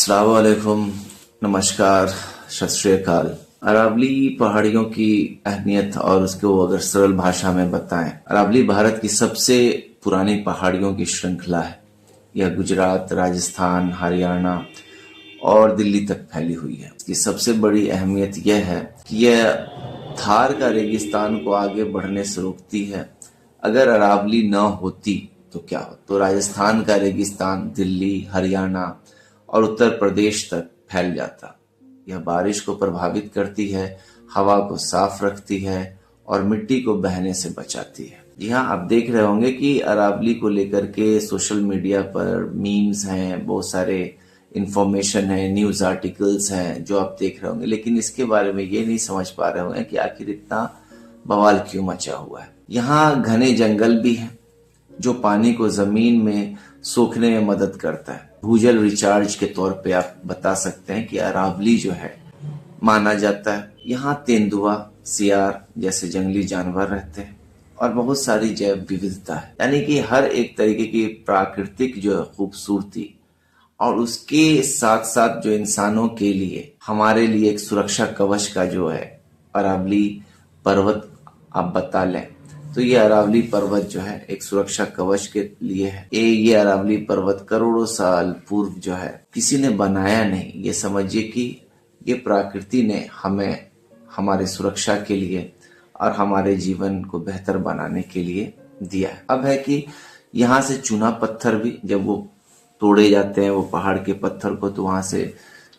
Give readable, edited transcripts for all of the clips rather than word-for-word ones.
अस्सलाम वालेकुम, नमस्कार, सत श्री अकाल। अरावली पहाड़ियों की अहमियत और उसको अगर सरल भाषा में बताएं, अरावली भारत की सबसे पुरानी पहाड़ियों की श्रृंखला है। यह गुजरात, राजस्थान, हरियाणा और दिल्ली तक फैली हुई है। इसकी सबसे बड़ी अहमियत यह है कि यह थार का रेगिस्तान को आगे बढ़ने से रोकती है। अगर अरावली न होती तो क्या हो, तो राजस्थान का रेगिस्तान दिल्ली, हरियाणा और उत्तर प्रदेश तक फैल जाता। यह बारिश को प्रभावित करती है, हवा को साफ रखती है और मिट्टी को बहने से बचाती है। जी हाँ, आप देख रहे होंगे कि अरावली को लेकर के सोशल मीडिया पर मीम्स हैं, बहुत सारे इंफॉर्मेशन है, न्यूज आर्टिकल्स हैं जो आप देख रहे होंगे, लेकिन इसके बारे में ये नहीं समझ पा रहे होंगे कि आखिर इतना बवाल क्यों मचा हुआ है। यहाँ घने जंगल भी हैं जो पानी को जमीन में सोखने में मदद करता है। भूजल रिचार्ज के तौर पे आप बता सकते हैं कि अरावली जो है माना जाता है। यहाँ तेंदुआ, सियार जैसे जंगली जानवर रहते हैं और बहुत सारी जैव विविधता है, यानी कि हर एक तरीके की प्राकृतिक जो खूबसूरती और उसके साथ साथ जो इंसानों के लिए, हमारे लिए एक सुरक्षा कवच का जो है अरावली पर्वत आप बता लें, तो ये अरावली पर्वत जो है एक सुरक्षा कवच के लिए है। ये अरावली पर्वत करोड़ों साल पूर्व जो है किसी ने बनाया नहीं, ये समझिए कि ये प्रकृति ने हमें हमारे सुरक्षा के लिए और हमारे जीवन को बेहतर बनाने के लिए दिया है। अब है कि यहाँ से चूना पत्थर भी जब वो तोड़े जाते हैं, वो पहाड़ के पत्थर को, तो वहां से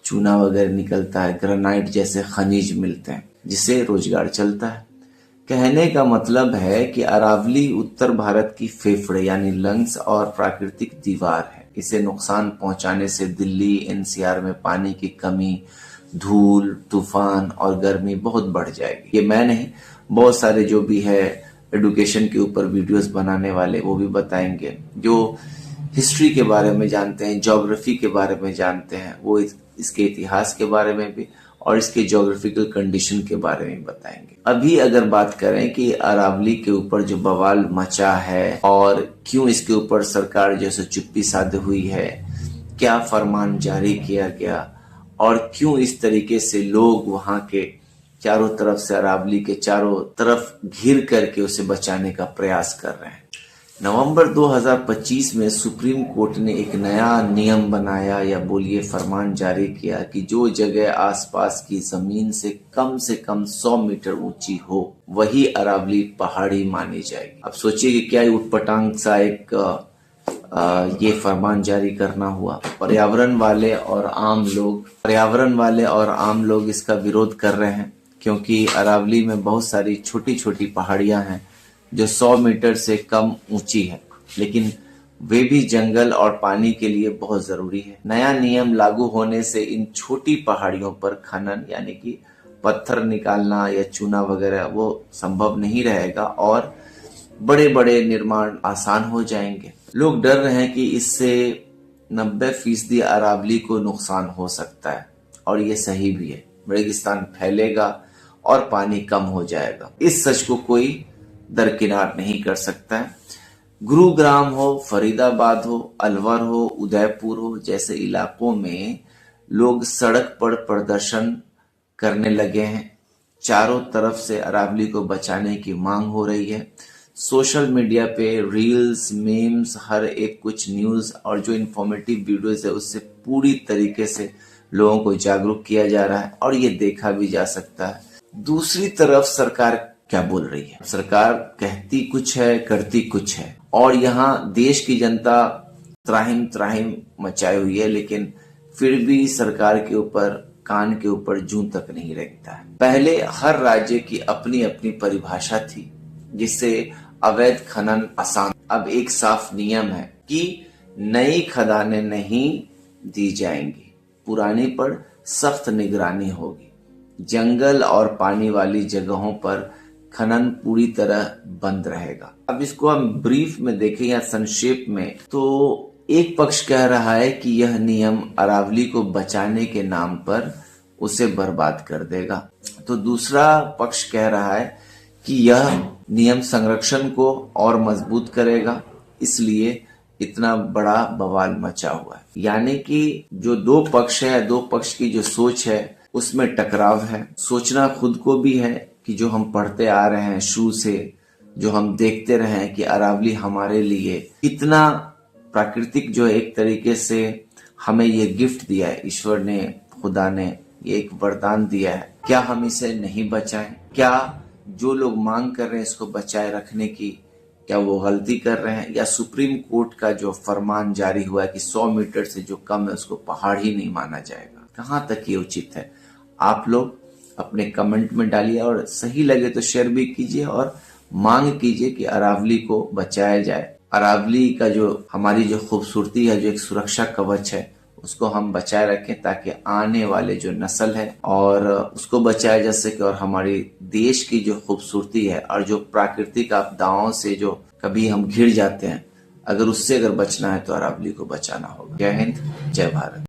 चूना वगैरह निकलता है, ग्रेनाइट जैसे खनिज मिलते हैं जिससे रोजगार चलता है। कहने का मतलब है कि अरावली उत्तर भारत की फेफड़े यानी लंग्स और प्राकृतिक दीवार है। इसे नुकसान पहुंचाने से दिल्ली एनसीआर में पानी की कमी, धूल, तूफान और गर्मी बहुत बढ़ जाएगी। ये मैं नहीं, बहुत सारे जो भी है एडुकेशन के ऊपर वीडियोस बनाने वाले वो भी बताएंगे, जो हिस्ट्री के बारे में जानते हैं, ज्योग्राफी के बारे में जानते हैं, वो इसके इतिहास के बारे में भी और इसके ज्योग्राफिकल कंडीशन के बारे में बताएंगे। अभी अगर बात करें कि अरावली के ऊपर जो बवाल मचा है और क्यों इसके ऊपर सरकार जैसे चुप्पी साधी हुई है, क्या फरमान जारी किया गया और क्यों इस तरीके से लोग वहां के चारों तरफ से, अरावली के चारों तरफ घिर करके उसे बचाने का प्रयास कर रहे हैं। नवंबर 2025 में सुप्रीम कोर्ट ने एक नया नियम बनाया या बोलिए फरमान जारी किया कि जो जगह आसपास की जमीन से कम 100 मीटर ऊंची हो वही अरावली पहाड़ी मानी जाएगी। अब सोचिए कि क्या उटपटांग सा एक ये फरमान जारी करना हुआ। पर्यावरण वाले और आम लोग इसका विरोध कर रहे हैं क्योंकि अरावली में बहुत सारी छोटी छोटी पहाड़ियां हैं जो 100 मीटर से कम ऊंची है, लेकिन वे भी जंगल और पानी के लिए बहुत जरूरी है। नया नियम लागू होने से इन छोटी पहाड़ियों पर खनन यानी कि पत्थर निकालना या चूना वगैरह वो संभव नहीं रहेगा और बड़े बड़े निर्माण आसान हो जाएंगे। लोग डर रहे हैं कि इससे 90% अरावली को नुकसान हो सकता है और ये सही भी है। रेगिस्तान फैलेगा और पानी कम हो जाएगा। इस सच को कोई दरकिनार नहीं कर सकता है। गुरुग्राम हो, फरीदाबाद हो, अलवर हो, उदयपुर हो जैसे इलाकों में लोग सड़क पर प्रदर्शन करने लगे हैं। चारों तरफ से अरावली को बचाने की मांग हो रही है। सोशल मीडिया पे रील्स, मीम्स, हर एक कुछ न्यूज और जो इन्फॉर्मेटिव वीडियोस है उससे पूरी तरीके से लोगों को जागरूक किया जा रहा है और ये देखा भी जा सकता है। दूसरी तरफ सरकार क्या बोल रही है? सरकार कहती कुछ है, करती कुछ है और यहाँ देश की जनता त्राहिम मचाई हुई है, लेकिन फिर भी सरकार के ऊपर, कान के ऊपर जूं तक नहीं रेंगता है। पहले हर राज्य की अपनी अपनी परिभाषा थी जिससे अवैध खनन आसान। अब एक साफ नियम है कि नई खदानें नहीं दी जाएंगी, पुरानी पर सख्त निगरानी होगी। जंगल और पानी वाली जगहों पर खनन पूरी तरह बंद रहेगा। अब इसको हम ब्रीफ में देखें या संक्षेप में, तो एक पक्ष कह रहा है कि यह नियम अरावली को बचाने के नाम पर उसे बर्बाद कर देगा, तो दूसरा पक्ष कह रहा है कि यह नियम संरक्षण को और मजबूत करेगा, इसलिए इतना बड़ा बवाल मचा हुआ है। यानी कि जो दो पक्ष है, दो पक्ष की जो सोच है उसमें टकराव है। सोचना खुद को भी है कि जो हम पढ़ते आ रहे हैं शुरू से, जो हम देखते रहे हैं कि अरावली हमारे लिए कितना प्राकृतिक जो एक तरीके से हमें ये गिफ्ट दिया है, ईश्वर ने, खुदा ने ये एक वरदान दिया है, क्या हम इसे नहीं बचाएं? क्या जो लोग मांग कर रहे हैं इसको बचाए रखने की, क्या वो गलती कर रहे हैं? या सुप्रीम कोर्ट का जो फरमान जारी हुआ है कि 100 मीटर से जो कम है उसको पहाड़ ही नहीं माना जाएगा, कहाँ तक ये उचित है? आप लोग अपने कमेंट में डालिए और सही लगे तो शेयर भी कीजिए और मांग कीजिए कि अरावली को बचाया जाए। अरावली का जो हमारी जो खूबसूरती है, जो एक सुरक्षा कवच है, उसको हम बचाए रखें ताकि आने वाले जो नस्ल है और उसको बचाया जा सके और हमारी देश की जो खूबसूरती है और जो प्राकृतिक आपदाओं से जो कभी हम घिर जाते हैं, अगर उससे बचना है तो अरावली को बचाना होगा। जय हिंद, जय भारत।